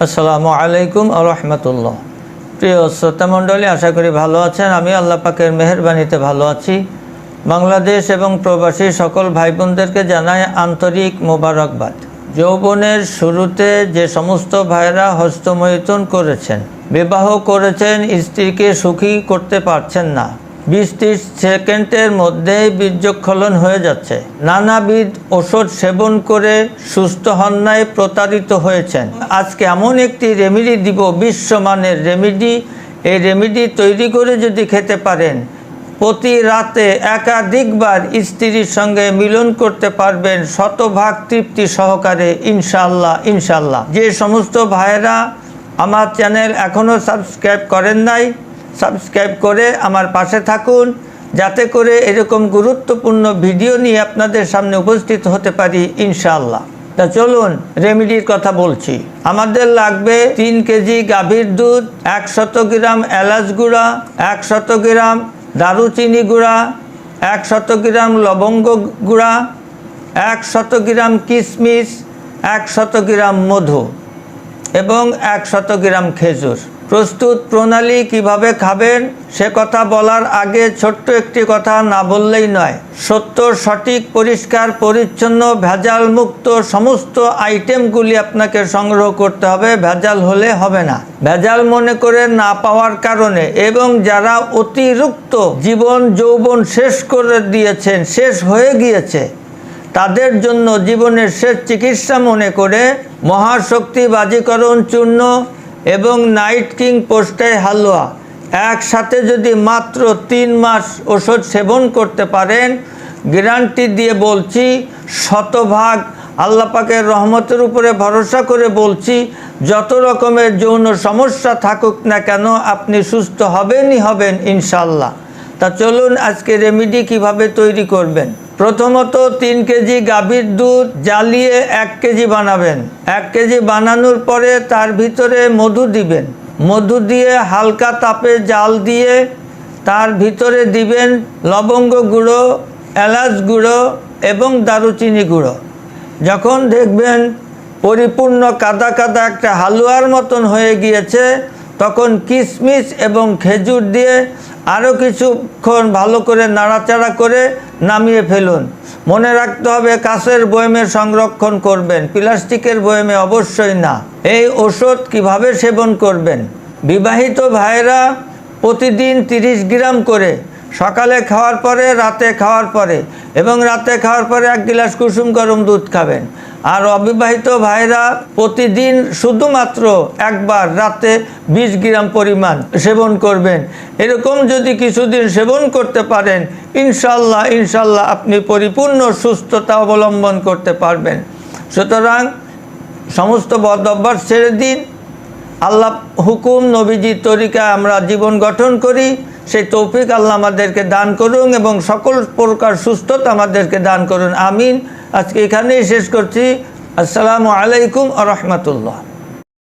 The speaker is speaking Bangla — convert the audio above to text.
আসসালামু আলাইকুম ওয়া রাহমাতুল্লাহ। প্রিয় শ্রোতা মণ্ডলী, আশা করি ভালো আছেন। আমি আল্লাহ পাকের মেহেরবানিতে ভালো আছি। বাংলাদেশ এবং প্রবাসী সকল ভাই বোনদেরকে জানাই আন্তরিক মোবারকবাদ। যৌবনের শুরুতে যে সমস্ত ভাইরা হস্তমৈথুন করেছেন, বিবাহ করেছেন, স্ত্রীকে সুখী করতে পারছেন না, 20-30 সেকেন্ডের মধ্যেই বীর্যস্খলন হয়ে যাচ্ছে, নানাবিধ ওষুধ সেবন করে সুস্থ হন নাই, প্রতারিত হয়েছেন, আজকে এমন একটি রেমেডি দিব, বিশ্বমানের রেমেডি। এই রেমেডি তৈরি করে যদি খেতে পারেন, প্রতি রাতে একাধিকবার স্ত্রীর সঙ্গে মিলন করতে পারবেন শতভাগ তৃপ্তি সহকারে, ইনশাআল্লাহ ইনশাআল্লাহ। যে সমস্ত ভাইয়েরা আমার চ্যানেল এখনও সাবস্ক্রাইব করেন নাই, সাবস্ক্রাইব করে আমার পাশে থাকুন, যাতে করে এরকম গুরুত্বপূর্ণ ভিডিও নিয়ে আপনাদের সামনে উপস্থিত হতে পারি ইনশাআল্লাহ। তা চলুন রেমেডির কথা বলছি। আমাদের লাগবে 3 কেজি গাভীর দুধ, 100 গ্রাম এলাচ গুঁড়া, 100 গ্রাম দারুচিনি গুঁড়া, 100 গ্রাম লবঙ্গ গুঁড়া, 100 গ্রাম কিশমিশ, 100 গ্রাম মধু এবং 100 গ্রাম খেজুর। প্রস্তুত প্রণালী কিভাবে খাবেন সে কথা বলার আগে ছোট্ট একটি কথা না বললেই নয়। সত্য, সঠিক, পরিষ্কার, পরিচ্ছন্ন, ভেজাল মুক্ত সমস্ত আইটেমগুলি আপনাকে সংগ্রহ করতে হবে, ভেজাল হলে হবে না। ভেজাল মনে করে না পাওয়ার কারণে এবং যারা অতিরিক্ত জীবন যৌবন শেষ করে দিয়েছেন, শেষ হয়ে গিয়েছে, তাদের জন্য জীবনের শেষ চিকিৎসা মনে করে মহাশক্তি বাজিকরণ চূর্ণ এবং নাইট কিং পোস্টাই হালুয়া একসাথে যদি মাত্র 3 মাস ওষুধ সেবন করতে পারেন, গ্যারান্টি দিয়ে বলছি, শতভাগ আল্লাহ পাকের রহমতের উপরে ভরসা করে বলছি, যত রকমের যৌন সমস্যা থাকুক না কেন আপনি সুস্থ হবেনই হবেন ইনশাআল্লাহ। তা চলুন আজকে রেমেডি কিভাবে তৈরি করবেন। প্রথমত 3 কেজি গাভীর দুধ জ্বালিয়ে 1 কেজি বানাবেন। 1 কেজি বানানোর পরে তার ভিতরে মধু দিবেন। মধু দিয়ে হালকা তাপে জাল দিয়ে তার ভিতরে দিবেন লবঙ্গ গুঁড়ো, এলাচ গুঁড়ো এবং দারুচিনি গুঁড়ো। যখন দেখবেন পরিপূর্ণ কাদা কাদা একটা হালুয়ার মতন হয়ে গিয়েছে, তখন কিশমিশ এবং খেজুর দিয়ে আরও কিছুক্ষণ ভালো করে নাড়াচাড়া করে নামিয়ে ফেলুন। মনে রাখতে হবে কাঁচের বয়মে সংরক্ষণ করবেন, প্লাস্টিকের বয়মে অবশ্যই না। এই ওষুধ কিভাবে সেবন করবেন? বিবাহিত ভাইরা প্রতিদিন 30 গ্রাম করে সকালে খাওয়ার পরে, রাতে খাওয়ার পরে এবং রাতে খাওয়ার পরে 1 গ্লাস কুসুম গরম দুধ খাবেন। আর অবিবাহিত ভাইরা প্রতিদিন শুধুমাত্র একবার রাতে 20 গ্রাম পরিমাণ সেবন করবেন। এরকম যদি কিছুদিন সেবন করতে পারেন, ইনশাআল্লাহ ইনশাআল্লাহ আপনি পরিপূর্ণ সুস্থতা অবলম্বন করতে পারবেন। সুতরাং সমস্ত বদ অভ্যাস ছেড়ে দিন, আল্লাহ হুকুম নবীজির তরিকায় আমরা জীবন গঠন করি। সেই তৌফিক আল্লাহ আমাদেরকে দান করুন এবং সকল প্রকার সুস্থতা আমাদেরকে দান করুন, আমিন। আজকে এখানেই শেষ করছি। আসসালামু আলাইকুম ওয়া রাহমাতুল্লাহ।